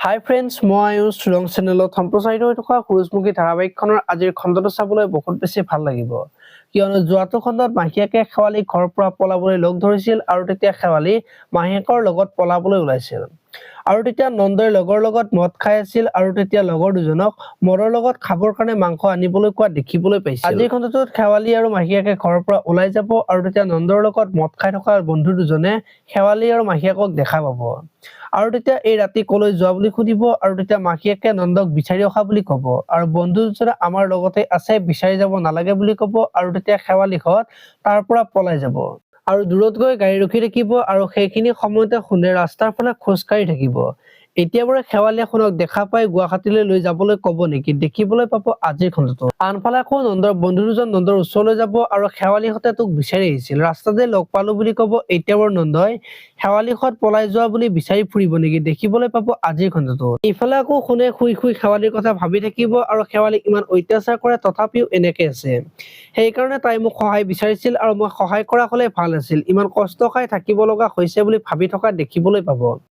হাই friends, মই আয়ুষ ৰং চেনেলত সম্প্ৰচাৰিত হৈ থকা সূৰুজমুখী ধাৰাবাহিকখনৰ আজিৰ খণ্ডটো চাবলৈ বহুত বেছি ভাল লাগিব, কিয়নো যোৱাটো খণ্ডত মাহীয়েকে শেৱালীক ঘৰৰ পৰা পলাবলৈ লগ ধৰিছিল আৰু তেতিয়া শেৱালী মাহীয়েকৰ লগত পলাবলৈ ওলাইছিল। আৰু তেতিয়া নন্দই লগৰ লগত মদ খাই আছিল আৰু তেতিয়া লগৰ দুজনক মদৰ লগত খাবৰ কাৰণে মাংস আনিবলৈ কোৱা দেখিবলৈ পাইছিল। আজিৰ খণ্ডটোত শেৱালী আৰু মাহীয়েকে ঘৰৰ পৰা ওলাই যাব আৰু তেতিয়া নন্দৰ লগত মদ খাই থকা বন্ধু দুজনে শেৱালী আৰু মাহীয়েকক দেখা পাব। আৰু তেতিয়া এই ৰাতি কলৈ যোৱা বুলি সুধিব আৰু তেতিয়া মাহীয়েকে নন্দক বিচাৰি অহা বুলি কব আৰু বন্ধু দুজনে আমাৰ লগতে আছে, বিচাৰি যাব নালাগে বুলি কব আৰু তেতিয়া শেৱালীহঁত তাৰ পৰা পলাই যাব আৰু দূৰত গৈ গাড়ী ৰখি থাকিব আৰু সেইখিনি সময়তে শুনে ৰাস্তাৰ ফালে খোজকাঢ়ি থাকিব। এতিয়া বোৰে শেৱালীয়ে শুনক দেখা পাই গুৱাহাটীলৈ লৈ যাবলৈ কব নেকি, দেখিবলৈ পাব আজিৰ খণ্ডটো। আনফালে আকৌ নন্দৰ বন্ধু দুজন নন্দৰ ওচৰলৈ যাব আৰু শেৱালীহঁতে তোক বিচাৰি আহিছিল, ৰাস্তাতে লগ পালো বুলি কব। এতিয়া বোৰ নন্দই শেৱালীহঁত পলাই যোৱা বুলি বিচাৰি ফুৰিব নেকি, দেখিবলৈ পাব আজিৰ খণ্ডটো। ইফালে আকৌ শুনে শুই শুই শেৱালীৰ কথা ভাবি থাকিব আৰু শেৱালীক ইমান অত্যাচাৰ কৰে তথাপিও এনেকে আছে, সেইকাৰণে তাই মোক সহায় বিচাৰিছিল আৰু মই সহায় কৰা হলে ভাল আছিল, ইমান কষ্ট খাই থাকিব লগা হৈছে বুলি ভাবি থকা দেখিবলৈ পাব।